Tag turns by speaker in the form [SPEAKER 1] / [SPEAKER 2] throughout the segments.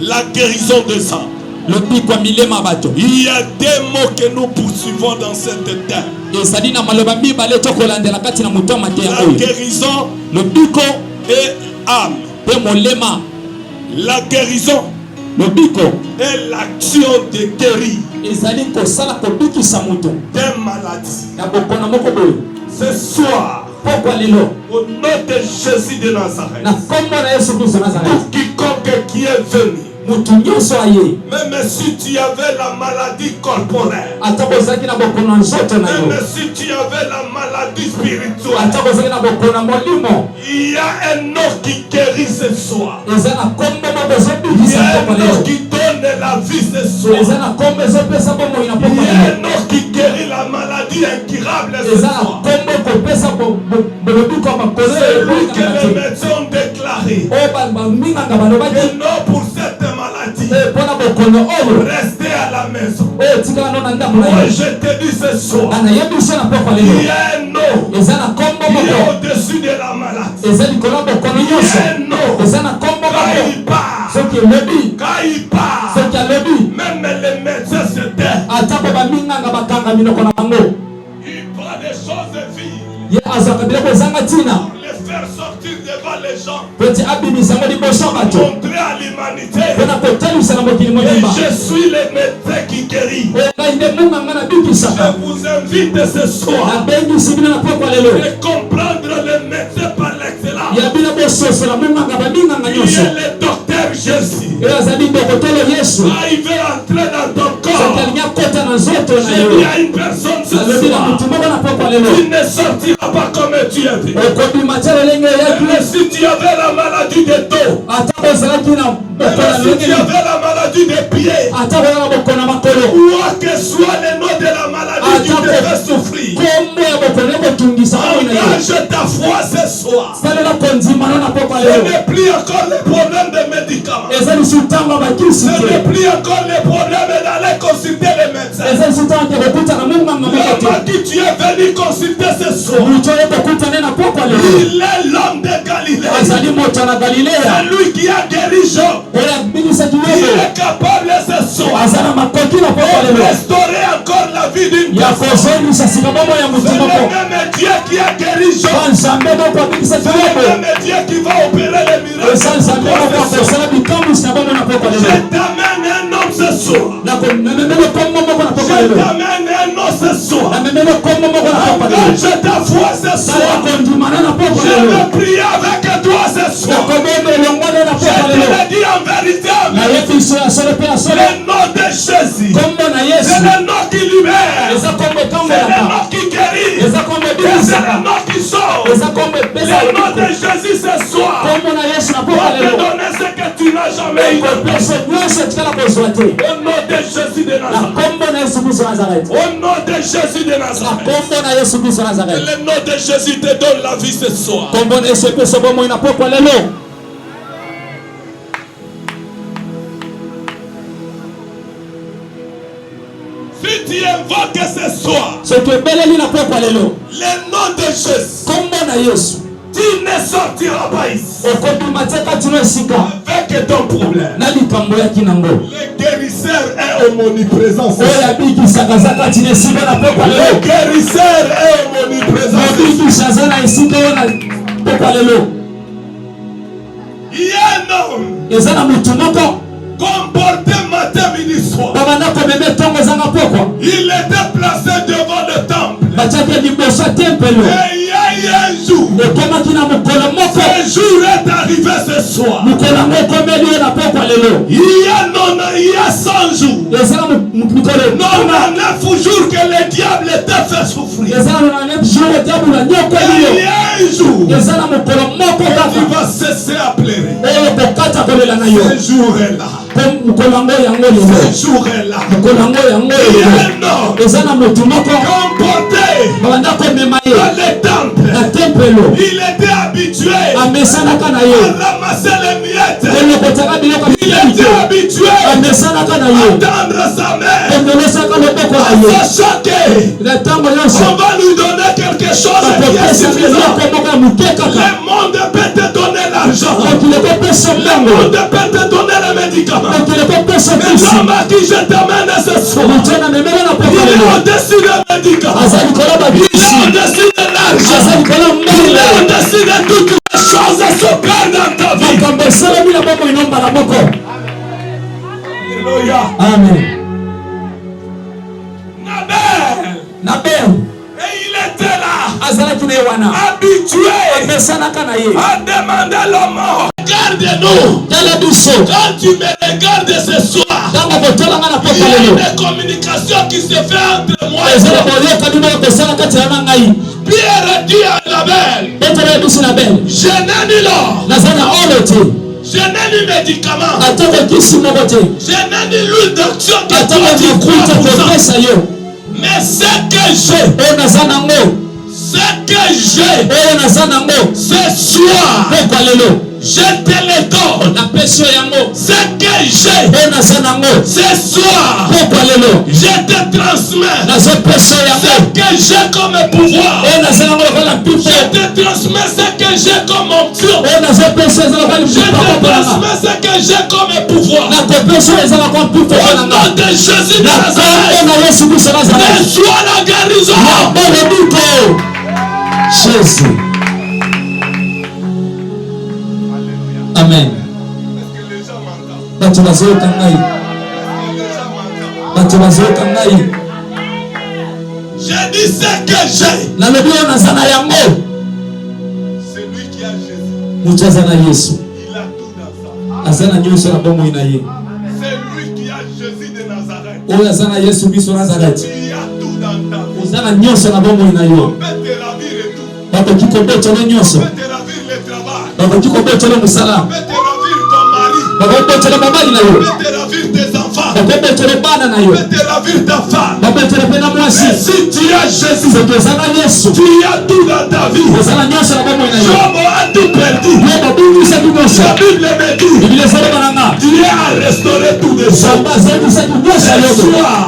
[SPEAKER 1] La guérison de ça.
[SPEAKER 2] Il
[SPEAKER 1] y a des mots que nous poursuivons dans cette terre. La guérison et âme. La guérison et l'action de guérir des maladies. Ce soir, au nom de Jésus de Nazareth, pour quiconque qui est venu, même si tu avais la maladie corporelle, même si tu avais la maladie spirituelle, il y a un nom qui guérit ce soir. Il y a un nom qui donne la vie ce soir. Il y a un nom qui guérit la maladie incurable ce soir. C'est lui que les médecins ont déclaré que non pour cette maladie. Restez à la maison. Moi je te dis ce soir, il y a un nom qui est au-dessus de la maladie. Il y a un nom quand il part, même les médecins se taisent. Il prend des choses de vie pour les faire sortir devant les gens, montrer à l'humanité que je suis le médecin qui guérit. Je vous invite ce soir de comprendre le médecin par l'excellence. Il est le docteur Jésus. Il veut entrer dans ton corps. J'ai dit à une personne ce soir, tu ne sortiras pas comme tu es venu. Même si tu avais la maladie de dos, même si tu avais la maladie des pieds, quoi que soit le nom de la maladie, tu devais souffrir. Engage ta foi ce soir. Ce n'est plus encore le problème des médicaments. Ce n'est plus encore le problème d'aller consulter les médecins. L'homme à qui tu es venu consulter ce soir, il est l'homme de Galilée. C'est lui qui a guéri Job. Il est capable ce soir de restaurer encore la vie d'une personne. C'est le même Dieu qui a guéri Job. C'est le même Dieu qui va opérer les miracles. Je t'amène un homme ce soir. Je t'amène un homme ce soir. Engage ta foi ce soir. Je veux prier avec toi ce soir. Je te l'ai dit en vérité. Le nom de Jésus, c'est le nom qui libère, c'est le nom qui guérit, c'est le nom qui sauve. Le nom de Jésus ce soir va te donner ce que tu n'as jamais eu. Au nom de Jésus de Nazareth. Au nom de Jésus de Nazareth. Le nom de Jésus te donne la vie ce soir. Si tu invoques ce soir le nom de Jésus, tu ne sortiras pas ici avec ton problème. Le guérisseur est omniprésent. Le guérisseur est omniprésent. Il y a un homme comporté matin, midi, soir. Il était placé devant le temple. Et il y a eu un jour. Ce jour est arrivé ce soir. Il y a 100 jours. 99 jours que le diable était fait souffrir. Et il y a un jour que tu vas cesser à pleurer. Ce jour est là. Ce jour est là. Il y a un homme comporté dans le temple. Il était habitué à ramasser les miettes. Il était habitué à tendre sa main. Sachant qu'on va lui donner quelque chose qui est suffisant. Le monde peut te donner la l'argent. Le monde peut te donner les médicaments. Mais l'homme à qui je t'amène ce soir, il est au-dessus des médicaments. Il est au-dessus de l'argent. Il est au-dessus de toutes les choses à s'opérer dans ta vie. Alléluia.
[SPEAKER 2] Amen.
[SPEAKER 1] Nabel. Et il était là, habitué à demander l'homme. Regarde-nous. Quand tu me regardes ce soir, il y a une communication qui se fait entre moi et toi. Pierre dit à Nabel, je n'ai ni l'or, je n'ai ni médicament, je n'ai ni l'huile d'onction que toi tu crois. Mais ce que j'ai, ce soir, je te le donne. Ce que j'ai, ce soir, je te transmets. Ce que j'ai comme pouvoir, je te transmets ce que j'ai comme onction. Je te transmets ce que j'ai comme pouvoir. Au nom de Jésus de Nazareth, reçois la guérison.
[SPEAKER 2] Jésus. Amen. Batu bazoka ngai.
[SPEAKER 1] Je dis ce que j'ai.
[SPEAKER 2] Na lobi ona sana yango.
[SPEAKER 1] C'est lui qui a Jésus.
[SPEAKER 2] Mutazana Yesu.
[SPEAKER 1] Il a tout dans ça.
[SPEAKER 2] Azana nyuso na bomo inaye.
[SPEAKER 1] C'est lui qui a Jésus de Nazareth.
[SPEAKER 2] Oya zana Yesu biso Nazareth.
[SPEAKER 1] Il a tout dans ta vie.
[SPEAKER 2] Azana nyuso na bomo inaye.
[SPEAKER 1] On peut te ravir et tout.
[SPEAKER 2] Baba kikobeto na nyuso.
[SPEAKER 1] On peut te ravir le travail.
[SPEAKER 2] Baba kikobeto na musala.
[SPEAKER 1] On peut te ravir ton mari.
[SPEAKER 2] Baba kikobeto na mama na
[SPEAKER 1] On
[SPEAKER 2] yo.
[SPEAKER 1] peut te ravir tes enfants.
[SPEAKER 2] Baba kikobeto na bana na yo.
[SPEAKER 1] On peut te ravir ta femme.
[SPEAKER 2] Baba kikobeto na mwasi.
[SPEAKER 1] Mais si tu as Jésus,
[SPEAKER 2] C'est zana Yesu.
[SPEAKER 1] tu as tout dans ta vie.
[SPEAKER 2] Azana nyuso na bomo inaye.
[SPEAKER 1] Job a tout perdu.
[SPEAKER 2] Baba bingu sa nyuso.
[SPEAKER 1] La Bible me dit,
[SPEAKER 2] Biblia sema bananga.
[SPEAKER 1] Dieu a restauré tout de ça.
[SPEAKER 2] Samba zetu sa nyuso yote.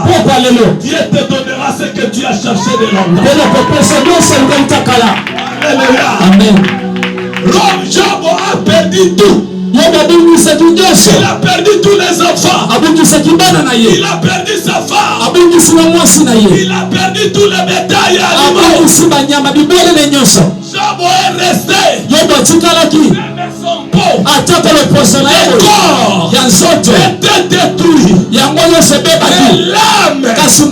[SPEAKER 2] Pokwa lelo.
[SPEAKER 1] Dieu te donnera ce que tu as cherché de longtemps.
[SPEAKER 2] Bela kopesa nyuso ulitakala.
[SPEAKER 1] Alléluia.
[SPEAKER 2] Amen.
[SPEAKER 1] Job a perdu tout.
[SPEAKER 2] Il
[SPEAKER 1] a perdu tous les enfants. Il a perdu sa femme. Il a perdu tous les bétails animaux. Job est resté. Même son peau. Le corps était détruit. Et l'âme. Je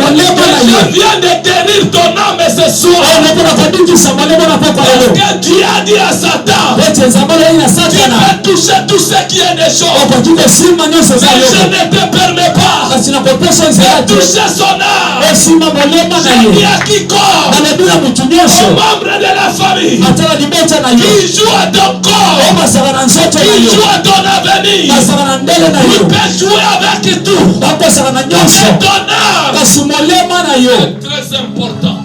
[SPEAKER 1] viens de guérir ton âme ce soir. Parce que Dieu a dit à Satan, tu peux toucher tout ce qui est des choses. Mais je ne te permets pas de toucher son âme. J'ai dit à quiconque, aux membres de la famille, qui joue à ton corps, qui joue à ton avenir, tu peux jouer avec tout. Mais ton âme est très important.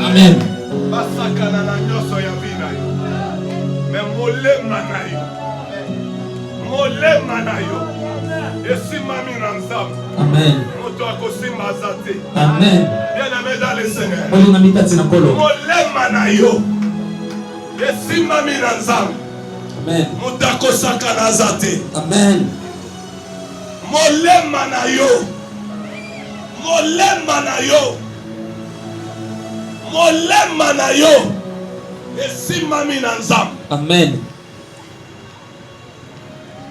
[SPEAKER 2] Amen. Amen. Amen.
[SPEAKER 1] Bien-aimé dans le Seigneur.
[SPEAKER 2] Amen.
[SPEAKER 1] Mutakosaka nazate.
[SPEAKER 2] Amen.
[SPEAKER 1] Molema na yo. Molema na yo. Molema na yo. Esimami na nzambe.
[SPEAKER 2] Amen.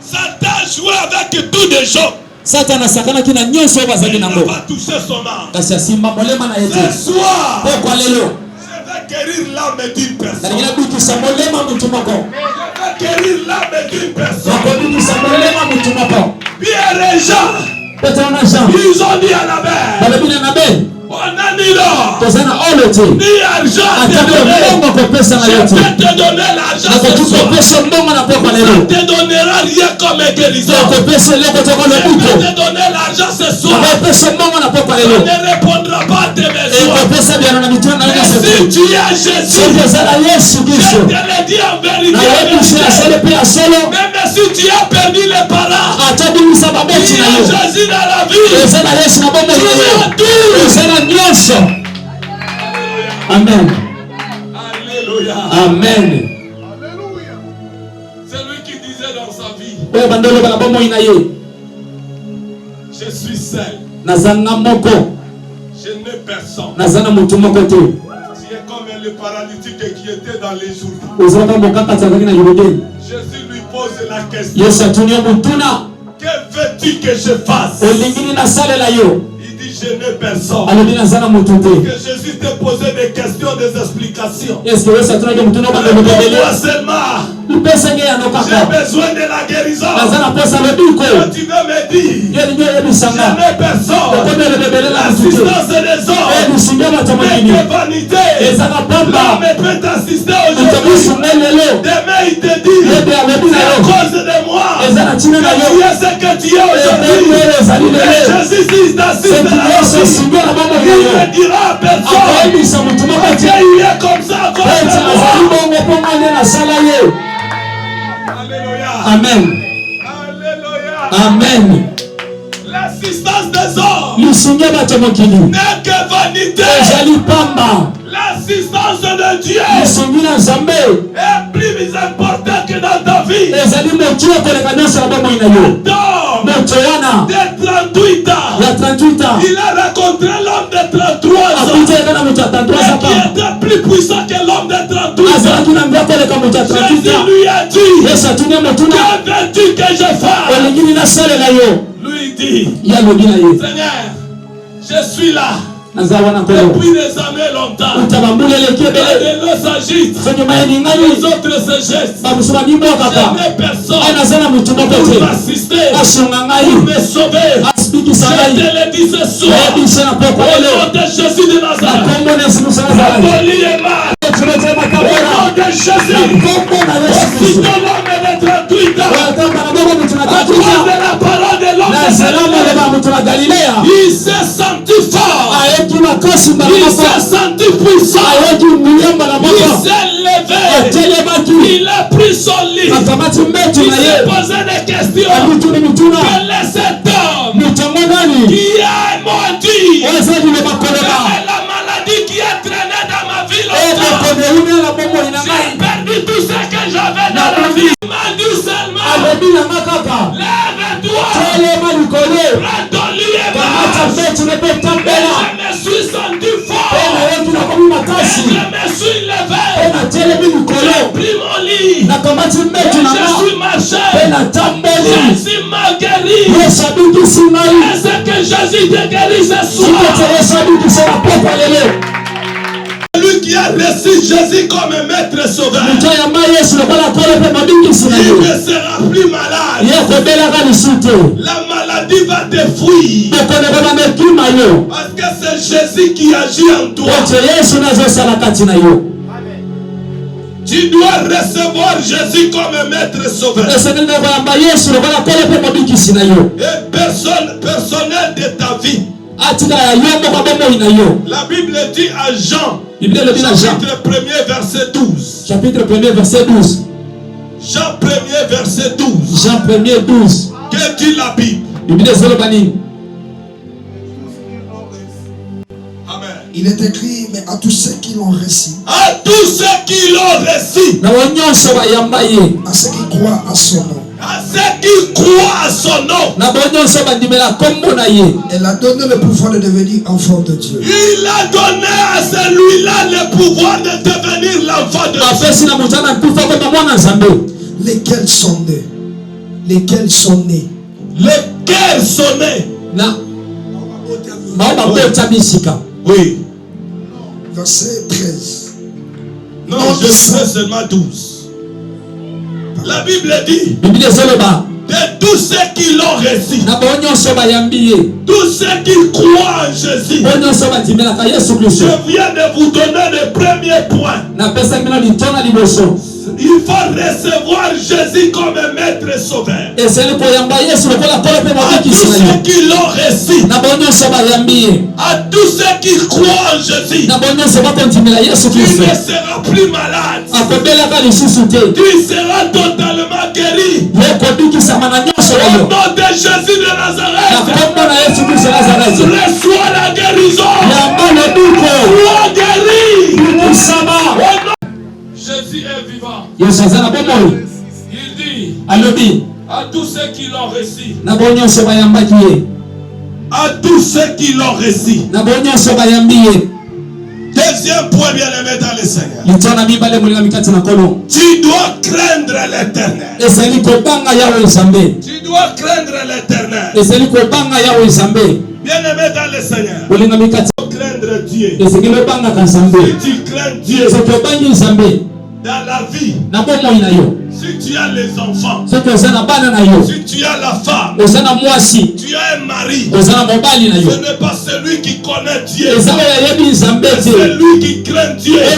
[SPEAKER 1] Satan joue avec tous les gens.
[SPEAKER 2] Satan asakana kina nyonso bazali nango.
[SPEAKER 1] Il va toucher son âme.
[SPEAKER 2] Kasi asimba molema na yete.
[SPEAKER 1] Ce soir,
[SPEAKER 2] Pokwa lelo.
[SPEAKER 1] je vais guérir l'âme d'une personne.
[SPEAKER 2] Nalingina bikisa molema mutu moko.
[SPEAKER 1] Je vais guérir l'âme d'une personne.
[SPEAKER 2] Nakobikisa molema mutu moko.
[SPEAKER 1] Pierre et Jean,
[SPEAKER 2] Petro na Jean.
[SPEAKER 1] ils ont dit à Nabel,
[SPEAKER 2] Balabina Nabel.
[SPEAKER 1] on a ni l'or,
[SPEAKER 2] Tozana olote.
[SPEAKER 1] ni argent à te
[SPEAKER 2] Atako
[SPEAKER 1] donner.
[SPEAKER 2] mbongo kopesa na
[SPEAKER 1] Je
[SPEAKER 2] yote.
[SPEAKER 1] vais te donner l'argent ce
[SPEAKER 2] Nakoki
[SPEAKER 1] soir.
[SPEAKER 2] kopesa mbongo na pokwa
[SPEAKER 1] Ça
[SPEAKER 2] lelo.
[SPEAKER 1] ne te donnera rien comme guérison.
[SPEAKER 2] Kopesa leko toko
[SPEAKER 1] Je
[SPEAKER 2] lobuko.
[SPEAKER 1] vais te donner l'argent ce soir.
[SPEAKER 2] Kopesa mbongo na pokwa
[SPEAKER 1] Ça
[SPEAKER 2] lelo.
[SPEAKER 1] ne répondra pas à tes besoins.
[SPEAKER 2] Kopesa biana na mitwana na
[SPEAKER 1] Mais
[SPEAKER 2] yote.
[SPEAKER 1] si tu as Jésus,
[SPEAKER 2] Tozana Yesu
[SPEAKER 1] je
[SPEAKER 2] Kristo.
[SPEAKER 1] te le dis en vérité,
[SPEAKER 2] Na yesu asale pe asolo.
[SPEAKER 1] même si tu as perdu les parents,
[SPEAKER 2] Atabimisa baboti
[SPEAKER 1] il y
[SPEAKER 2] na
[SPEAKER 1] a
[SPEAKER 2] yo.
[SPEAKER 1] Jésus dans la vie.
[SPEAKER 2] Tozana Yesu na bombo na yo. Tozana nyonso. Amen.
[SPEAKER 1] Alléluia. Amen.
[SPEAKER 3] C'est lui qui disait dans sa vie, je suis seul. Je n'ai personne. Tu es comme le paralytique qui était dans les jours. Jésus lui pose la question. Que veux-tu que je fasse? Il dit je n'ai personne. Que Jésus te posait des questions, des explications. Moi seulement, j'ai besoin de la guérison. Quand tu veux me dire, je n'ai personne. L'assistance des hommes n'est que vanité. L'homme peut t'assister aujourd'hui. Demain il te dit, c'est à cause de moi que tu es ce que tu es aujourd'hui. Jésus dit d'assister à la vie. Il ne dira à personne que il est comme ça à cause de moi. Alléluia.
[SPEAKER 1] Amen.
[SPEAKER 3] Alléluia.
[SPEAKER 1] Amen.
[SPEAKER 3] L'assistance des hommes n'est que vanité. L'assistance de Dieu est plus importante que dans ta vie. Adam, de 38 ans, il a rencontré l'homme de 33 ans qui était plus puissant que l'homme de 38 ans. Jésus lui a dit, que veux-tu que je fasse? Lui dit, Seigneur, je suis là depuis des années longtemps. Les nos s'agitent, les autres se jettent. Je n'ai personne pour m'assister, pour me sauver. Je te le dis ce soir, au nom de Jésus de Nazareth, aboli et mal. Au nom de Jésus, aussitôt l'homme de 38 ans, à cause de la parole de l'homme de Galilée, il s'est senti fort, il s'est senti puissant, il s'est levé, il a pris son lit, il s'est posé des questions. Quel est cet homme qui a maudit? Quelle est la maladie qui a traîné dans ma vie longtemps? J'ai perdu tout ce que j'avais dans la vie. Il m'a dit seulement, lève-toi, prends ton lit et marche. Je me suis senti fort, je me suis levé, j'ai pris mon lit, je suis marché, Jésus m'a guéri. Est-ce que Jésus te guérit ce soir? Celui qui a reçu Jésus comme maître sauveur, il ne sera plus malade. La maladie va te fuir, parce que c'est Jésus qui agit en toi. Tu dois recevoir Jésus comme maître sauveur. Et personnel de ta vie. La Bible dit à Jean, chapitre 1er verset 12.
[SPEAKER 1] Chapitre 1er verset 12.
[SPEAKER 3] Jean 1er verset 12.
[SPEAKER 1] Jean 1er 12.
[SPEAKER 3] Que dit la Bible? Amen.
[SPEAKER 4] Il est écrit, mais à tous ceux qui l'ont reçu.
[SPEAKER 3] À tous ceux qui l'ont reçu.
[SPEAKER 4] À ceux qui croient à son nom.
[SPEAKER 3] À ceux qui croient à son nom.
[SPEAKER 4] Elle a donné le pouvoir de devenir enfant de Dieu.
[SPEAKER 3] Il a donné à celui-là le pouvoir de devenir l'enfant de Dieu.
[SPEAKER 4] Lesquels sont nés? Lesquels sont nés?
[SPEAKER 3] Lesquels sont nés? Oui.
[SPEAKER 4] Verset 13.
[SPEAKER 3] Non, je sais seulement 12. La Bible dit, de tous ceux qui l'ont reçu, tous ceux qui croient en Jésus, je viens de vous donner le premier point. Il faut recevoir Jésus comme maître sauveur. À tous ceux qui l'ont reçu, à tous ceux qui croient en Jésus, tu ne seras plus malade. Tu seras totalement guéri. Au nom de Jésus de Nazareth, reçois la guérison. Sois guéri. Jésus
[SPEAKER 1] tous ceux qui l'ont reçu.
[SPEAKER 3] À tous ceux qui l'ont reçu. Deuxième point, bien-aimé dans le Seigneur. Tu dois craindre l'Éternel. Tu dois craindre l'Éternel. Bien-aimé dans le Seigneur. Tu dois craindre Dieu. Si tu crains Dieu dans la vie, si tu as les enfants, si tu as la femme, tu as un mari, ce n'est pas celui qui connaît Dieu, c'est celui qui craint Dieu. Il y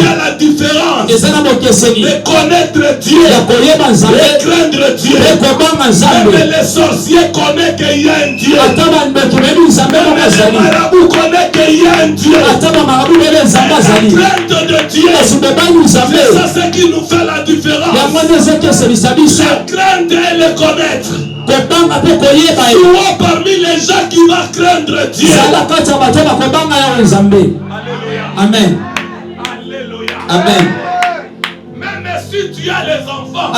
[SPEAKER 3] a la différence de connaître Dieu et craindre Dieu. Même les sorciers connaissent qu'il y a un Dieu. Même les marabouts connaissent qu'il y a un Dieu. La crainte de Dieu, c'est ça ce qui nous fait la différence. La crainte et le connaître. Sois parmi les gens qui vont craindre Dieu.
[SPEAKER 2] Amen.
[SPEAKER 1] Alléluia.
[SPEAKER 2] Amen.
[SPEAKER 1] Même si tu as les enfants,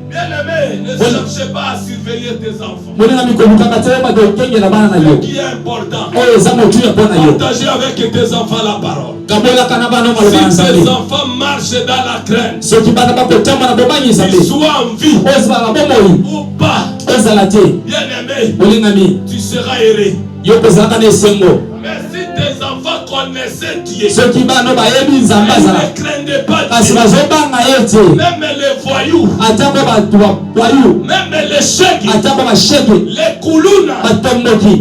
[SPEAKER 1] bien-aimé, ne cherchez pas à surveiller tes enfants. Ce qui est important, partager avec tes enfants la parole. Si tes enfants marchent dans la crainte, qu'ils soient en vie ou pas, bien-aimé, tu seras heureux. Mais si tes enfants connaissaient Dieu, ils ne craignaient pas Dieu. Même les voyous, même les chèques, les koulouna,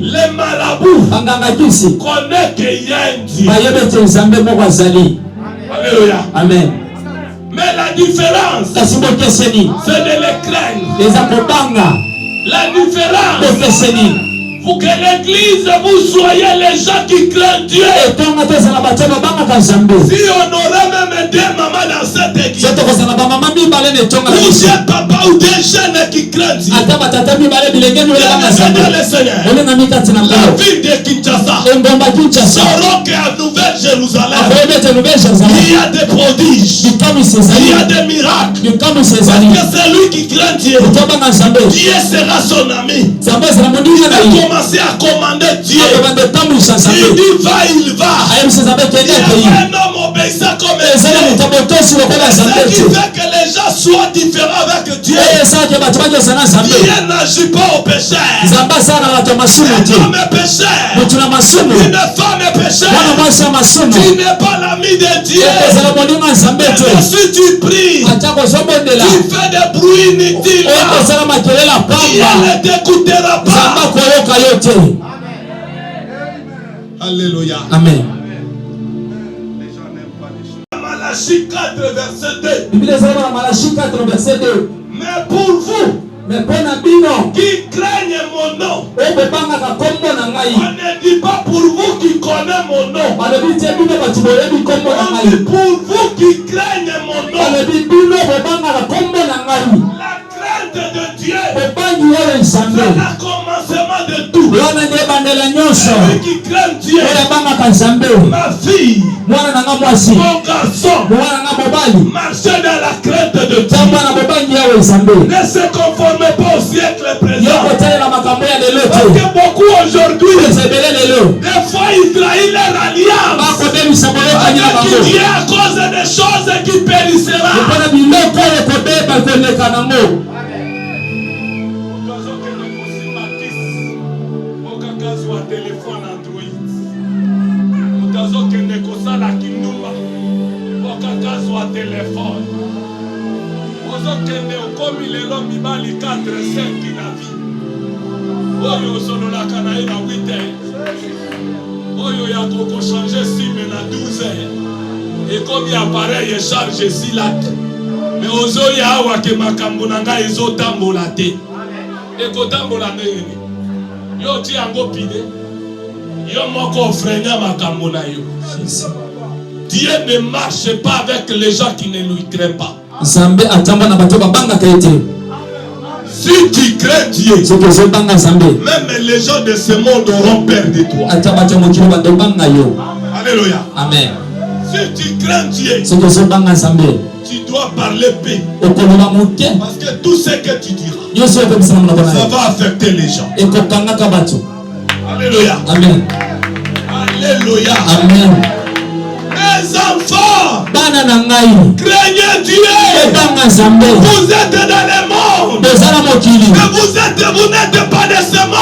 [SPEAKER 1] les marabouts connaissent qu'il y a un Dieu. Alléluia.
[SPEAKER 2] Amen.
[SPEAKER 1] Mais la différence, c'est de les craindre. La différence, pour que l'église, vous soyez les gens qui craignent Dieu. Si on aurait même des mamans dans cette église, ou des papas ou des jeunes qui craignent Dieu, la ville de Kinshasa sauront qu'à Nouvelle-Jérusalem, il y a des prodiges, il y a des miracles. Parce que celui qui craint Dieu, Dieu sera son ami. Commencer à commander Dieu. Il dit va, il va. Il est un homme obéissant comme Dieu. Ce qui fait que les gens soient différents avec Dieu. Dieu n'agit pas au péché. Un homme est pécheur. Une femme est pécheur. Tu n'es pas l'ami de Dieu. Mais si tu pries, tu fais des bruits inutiles. Dieu ne t'écoutera pas. Alléluia.
[SPEAKER 2] Amen.
[SPEAKER 1] Les gens n'aiment pas les choses. Malachie 4 verset 2. Mais pour vous qui craignent mon nom, on ne dit pas pour vous qui connaissez mon nom. On dit pour vous qui craignez mon nom. La crainte de Dieu, c'est le commencement de tout. Celui qui craint Dieu, ma fille, mon garçon, marchez dans la crainte de Dieu. Ne se conformez pas au siècle présent. Parce que beaucoup aujourd'hui, des fois ils trahissent leur alliance avec Dieu à cause des choses qui périsseront. Téléphone Android, mutazokende kosala kindumba okakazwa telefone ozokende okomi lelo mibali 4-5 na vie oyo osololaka na ye na 8 heures oyo ya kokochange sime na 12 heures ekomi appareil echarge esilaki me ozoya awa ke makambo na ngai ezotambola te ekotambola ndenge yo ti yango pide yo moko frena makambo na yo. Dieu ne marche pas avec les gens qui ne lui craignent pas. Si tu crains Dieu, même les gens de ce monde auront peur de toi. Alléluia.
[SPEAKER 2] Amen.
[SPEAKER 1] Si tu crains Dieu,
[SPEAKER 3] tu dois
[SPEAKER 1] parler paix. Parce que tout ce que tu diras, ça va affecter les gens. Alléluia.
[SPEAKER 3] Amen.
[SPEAKER 1] Alléluia.
[SPEAKER 3] Amen.
[SPEAKER 1] Mes enfants, craignez Dieu. Vous êtes dans le monde. Mais vous n'êtes pas de ce monde.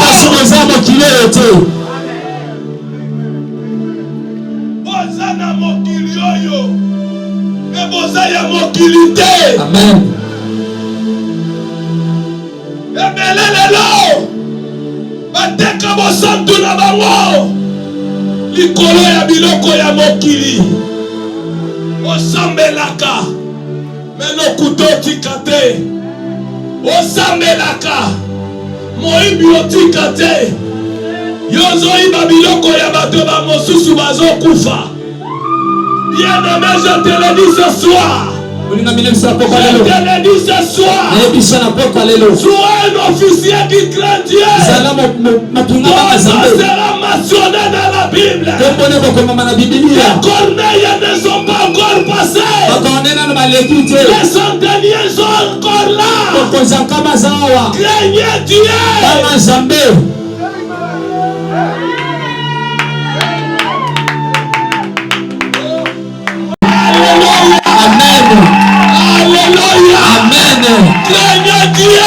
[SPEAKER 3] Amen.
[SPEAKER 1] likolo ya biloko ya mokili osambelaka melo kuto tika te osambelaka moyibi otika te yozoyiba biloko ya bato bamosusu bazokufa. Bien-aimé, je te le dis ce soir. Je te le dis ce soir. Sois un officier qui craint Dieu. Ton nom sera mentionné dans la Bible. Les corneilles ne sont pas encore passées. Les centeniers sont encore là. Craignez Dieu. Alléluia. Amen. Craignez Dieu.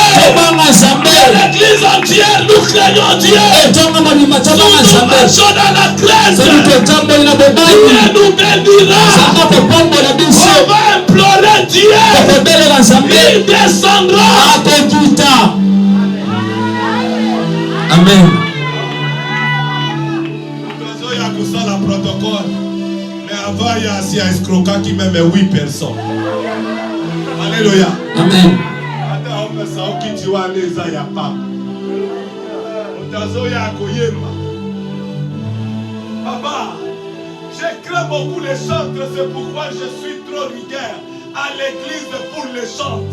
[SPEAKER 1] L'église entière, nous craignons Dieu. Nous marchons dans la crainte. Dieu nous bénira. On va implorer Dieu. Il descendra.
[SPEAKER 3] Amen.
[SPEAKER 1] Mais avant, il y a assis à escroquer qui même 8 personnes. Alléluia.
[SPEAKER 3] Amen.
[SPEAKER 1] Papa, je crains beaucoup les chantres, c'est pourquoi je suis trop rigueur à l'église pour les chantres.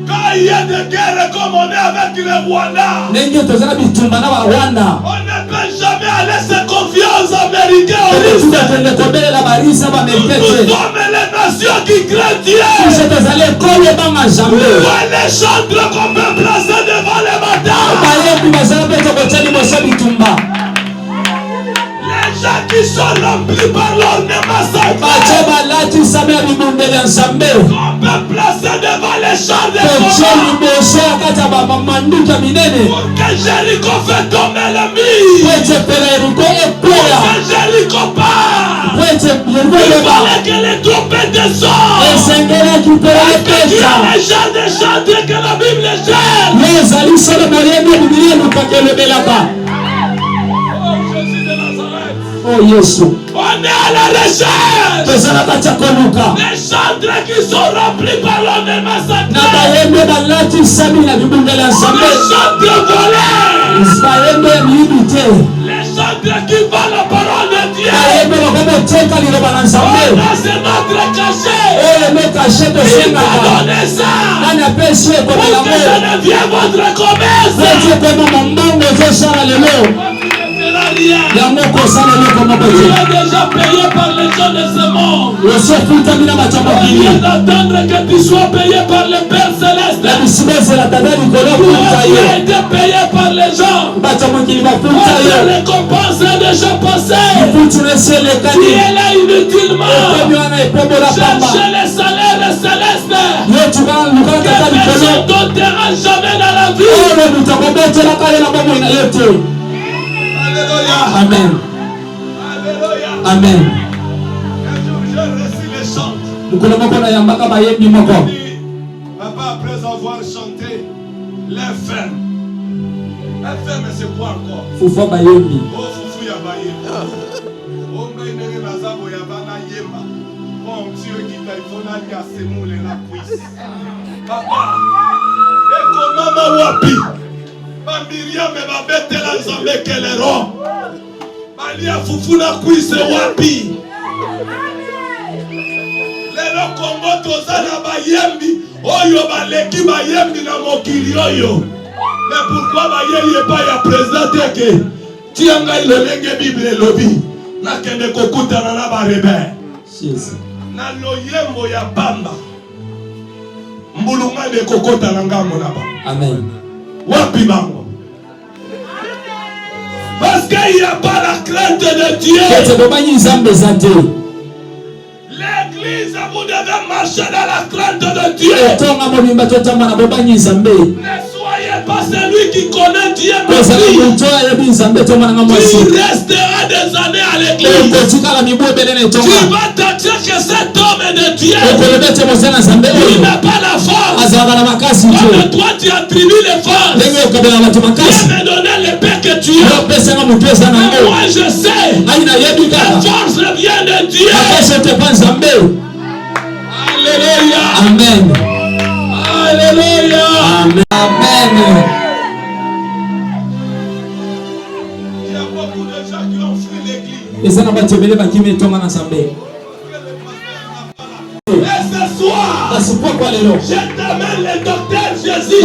[SPEAKER 1] Quand il y a des guerres comme on est avec les Rwandais, on ne peut jamais aller se confier aux Américains. Nous sommes les nations qui craignent Dieu. Les chantres qu'on peut placer devant les batailles. Les gens qui sont remplis par l'ornement sacré, qu'on peut placer devant les chars de combat pour que Jéricho fait tomber l'ennemi, pour que Jéricho part. Il fallait que les trompettes descendent, que tu as les gens de chanter que la Bible gère.
[SPEAKER 3] Oh Yesu.
[SPEAKER 1] On est à la recherche. Les chantres qui sont remplis par l'ornement sacré. Les chantres volés. Les chantres qui valent la parole de Dieu. C'est notre cachet. Il m'a donné ça. Pour que je ne vienne votre commerce. Tu es déjà payé par les gens de ce monde. On vient d'attendre que tu sois payé par le Père Céleste. Tu as été payé par les gens. Votre récompense est déjà passée. Tu es là inutilement. Cherchez les salaires célestes. Que personne ne t'ottera jamais dans la vie.
[SPEAKER 3] Amen.
[SPEAKER 1] Alléluia.
[SPEAKER 3] Amen.
[SPEAKER 1] J'ai reçu les chants. Papa, après avoir chanté, les fermes. Les fermes, c'est quoi encore?
[SPEAKER 3] Foufa Bayembi.
[SPEAKER 1] Oh, Foufou Yabayembi. Oh, Ngaïnere Nazabo Yabana Yemba. Bon, Dieu qui t'a il faut aller à Semoule la cuisse. Papa, et comment ma wapi? Ma Myriam et ma bête la Zambé Kelero. Malia Fufuna Kwise wapi. Lelo Kongo tozana bayembi. Oyo baleki bayembi na mokili oyo. Mais pourquoi bayembi pas ya président teke? Tianga ilolenge Bible lobi. Na kende kokutana na ba rebelle. Na loyembo ya bamba. Mbulunga de kokota na ngambo na ba.
[SPEAKER 3] Amen.
[SPEAKER 1] Wapi bango? Parce qu'il n'y a pas la crainte de Dieu. L'église, vous devez marcher dans la crainte de Dieu. Ne soyez pas celui qui connaît Dieu. Tu resteras des années à l'église. Tu vas t'attendre que cet homme est de Dieu. Il n'a pas la force. Comme toi tu attribues les forces. Dieu me donné le paix que tu as. Mais moi je sais. La force vient de Dieu. Alléluia.
[SPEAKER 3] Amen.
[SPEAKER 1] Alléluia.
[SPEAKER 3] Amen. Amen.
[SPEAKER 1] Il y a beaucoup de gens qui ont fui l'église.
[SPEAKER 3] Et ce soir, je t'amène le docteur Jésus.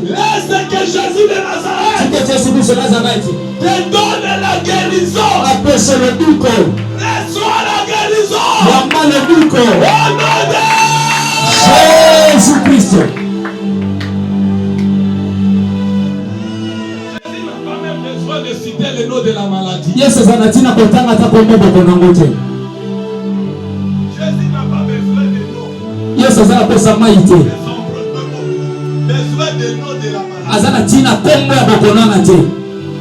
[SPEAKER 3] Laisse que Jésus de Nazareth te donne la guérison. Reçois la guérison. Au nom de
[SPEAKER 2] Jésus-Christ.
[SPEAKER 1] Jésus n'a pas même besoin de citer le nom de la maladie.
[SPEAKER 2] Jésus n'a pas besoin de nom.
[SPEAKER 1] Besoin de nom de la maladie.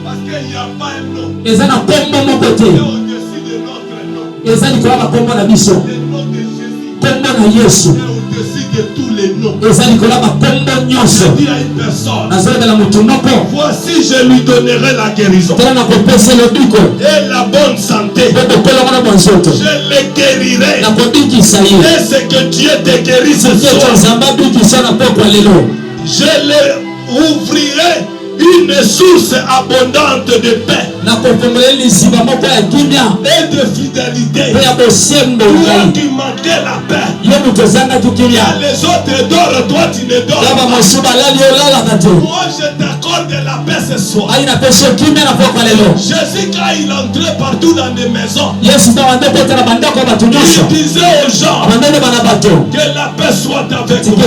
[SPEAKER 1] Parce qu'il n'y a pas un nom.
[SPEAKER 2] Eza na kombo moko te.
[SPEAKER 1] Au-dessus de notre nom.
[SPEAKER 2] Eza likolo kombo na biso.
[SPEAKER 1] Le nom de Jésus.
[SPEAKER 2] Kombo na Yesu.
[SPEAKER 1] Au-dessus de tous les noms.
[SPEAKER 2] Eza likolo kombo nyonso.
[SPEAKER 1] Je dis à une personne.
[SPEAKER 2] Nazobe la mutu moko.
[SPEAKER 1] Voici je lui donnerai la guérison.
[SPEAKER 2] Tena na kopesa lobiko.
[SPEAKER 1] Et la bonne santé.
[SPEAKER 2] Je
[SPEAKER 1] le guérirai.
[SPEAKER 2] Na kobikisa ye.
[SPEAKER 1] Et ce que Dieu te guérisse ce soir. Je le ouvrirai une source abondante de paix et de fidélité. Toi qui manquais la paix, il y a les autres dorent, toi tu ne dors pas. Moi je t'accorde la paix ce soir. Jésus quand il entrait partout dans les maisons, il disait aux gens que la paix soit avec vous.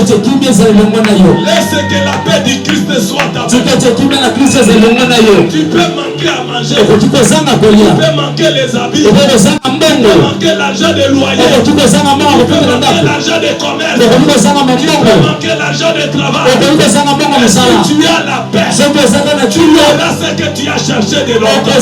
[SPEAKER 1] Laisse que la paix du Christ soit avec vous. Tu peux manquer à manger. Tu peux manquer les habits. Tu peux manquer l'argent de loyer. Tu peux manquer l'argent de commerce. Tu peux manquer l'argent de travail. Si tu as la paix, tu auras ce que tu as cherché de longtemps.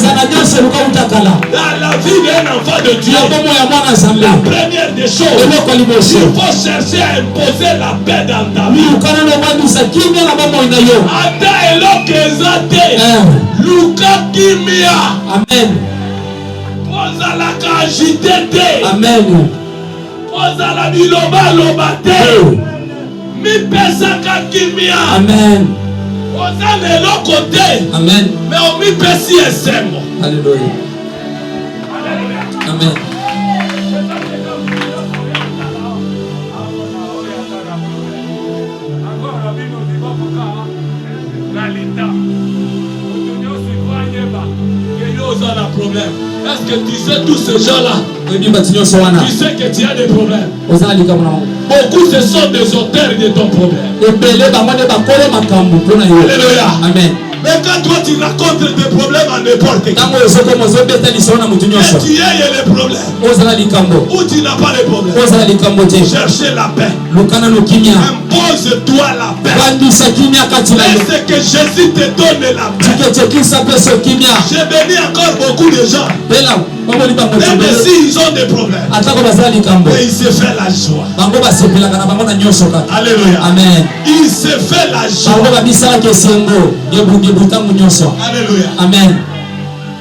[SPEAKER 1] Dans la vie d'un enfant de Dieu, la première des choses, il faut chercher à imposer la paix dans ta vie. Luka kimia.
[SPEAKER 2] Amen.
[SPEAKER 1] Posa la kajite te.
[SPEAKER 2] Amen.
[SPEAKER 1] Posa la biloba loba te. Mi pesa ka kimia.
[SPEAKER 2] Amen.
[SPEAKER 1] Posa le lokote.
[SPEAKER 2] Amen.
[SPEAKER 1] Mais on mi pesi esembo.
[SPEAKER 2] Alléluia. Amen.
[SPEAKER 1] Problème. Est-ce que tu sais tous ces gens-là? Tu sais que tu as des problèmes. Beaucoup ce sont des auteurs de ton problème. Alléluia.
[SPEAKER 2] Amen.
[SPEAKER 1] Mais quand toi tu racontes tes problèmes à n'importe qui, et tu as les problèmes, ou tu n'as pas les problèmes, cherchez la paix. Impose-toi la paix. Laisse que Jésus te donne la paix. J'ai béni encore beaucoup de gens. Même s'ils ont des problèmes, mais il se fait la joie. Alléluia.
[SPEAKER 2] Amen.
[SPEAKER 1] Il se fait la joie. Alléluia.
[SPEAKER 2] Amen.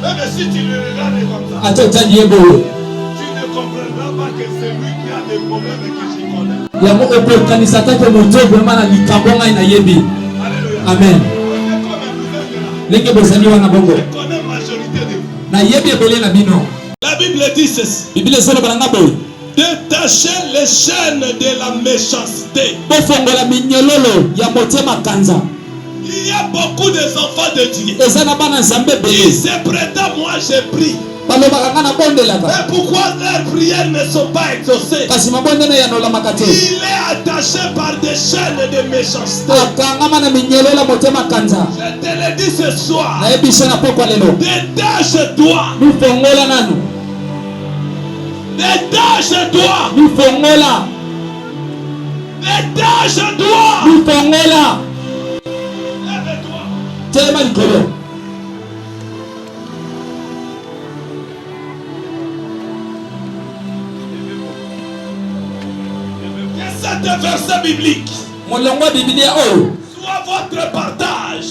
[SPEAKER 1] Même si tu le regardes comme ça, tu ne comprendras pas que c'est lui qui a des problèmes et que je connais. Alléluia.
[SPEAKER 2] Amen.
[SPEAKER 1] Je connais majorité de vous. La Bible dit ceci. Détachez les chaînes de la méchanceté. Il y a beaucoup d'enfants de Dieu. Ils se prétendent, moi j'ai pris. Mais pourquoi leurs prières ne sont pas exaucées? Il est attaché par des chaînes de méchanceté. Je te le dis ce soir. Détache-toi. Détache-toi. Détache-toi. Lève-toi. Cet verset biblique soit votre partage.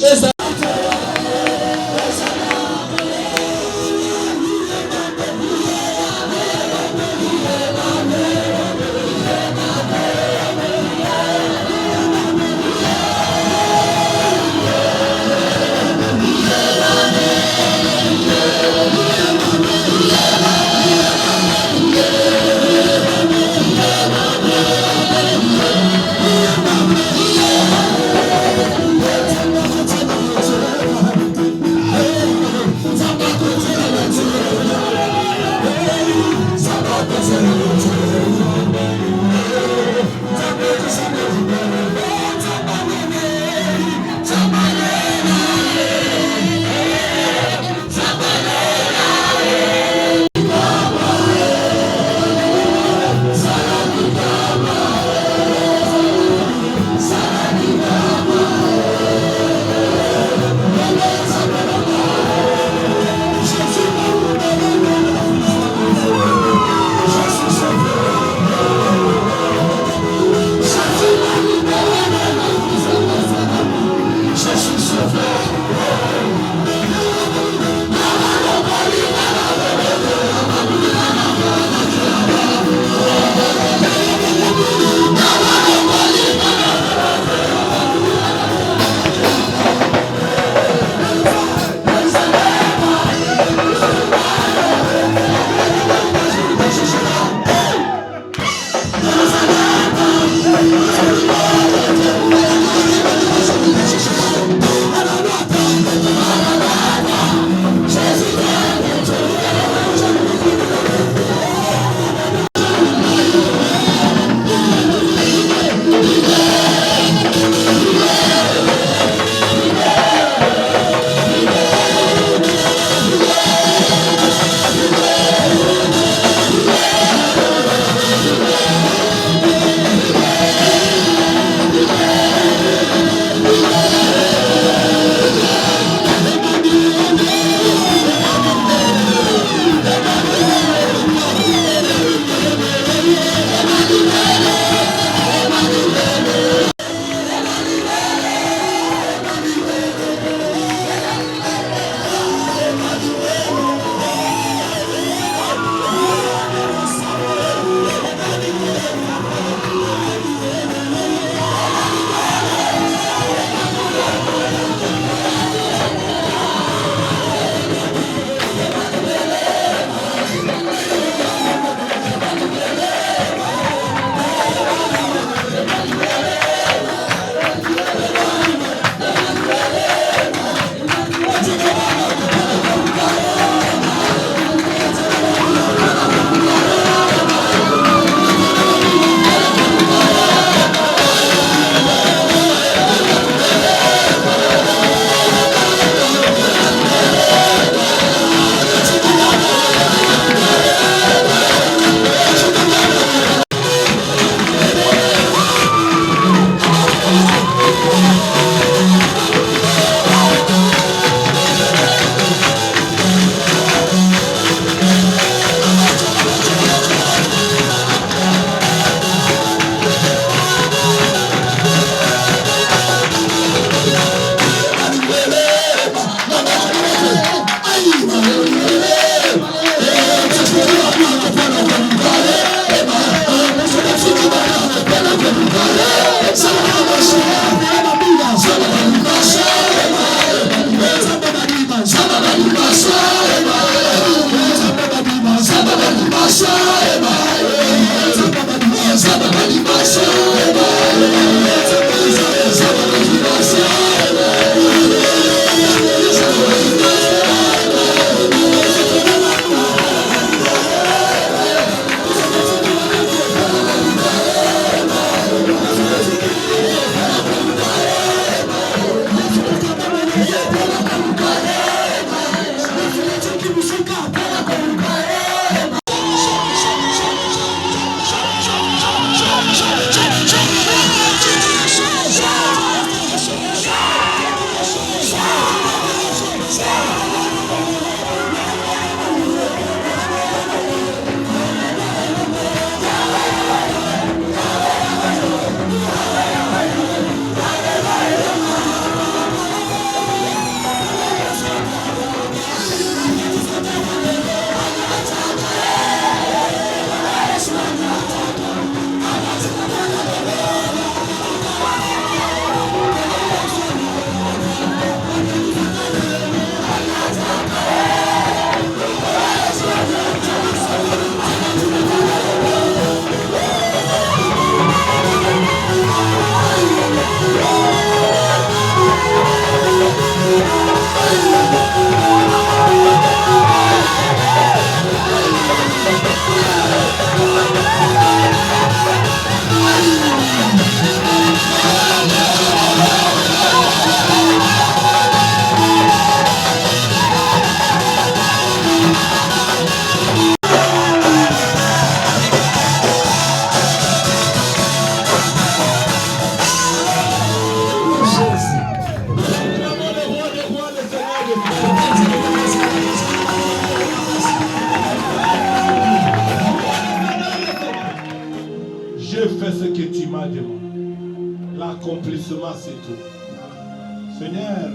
[SPEAKER 5] accomplissement, c'est tout. Seigneur,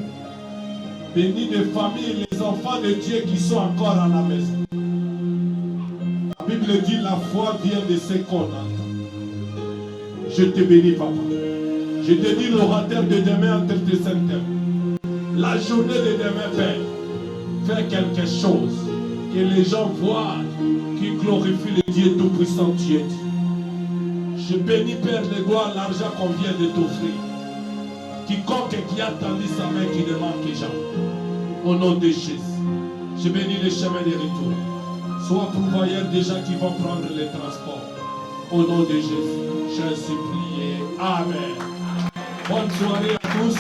[SPEAKER 5] bénis les familles, les enfants de Dieu qui sont encore à la maison. La Bible dit la foi vient de ce qu'on entend. Je te bénis, papa. Je te dis l'orateur de demain entre tes saintes mains. La journée de demain, Père, fais quelque chose. Que les gens voient, qui glorifient le Dieu Tout-Puissant, Dieu. Je bénis, Père, de gloire, l'argent qu'on vient de t'offrir. Quiconque qui a tendu sa main, qui ne manque jamais. Au nom de Jésus, je bénis les chemins de retour. Sois pourvoyeur des gens qui vont prendre les transports. Au nom de Jésus, j'ai ainsi prié. Amen. Bonne soirée à tous.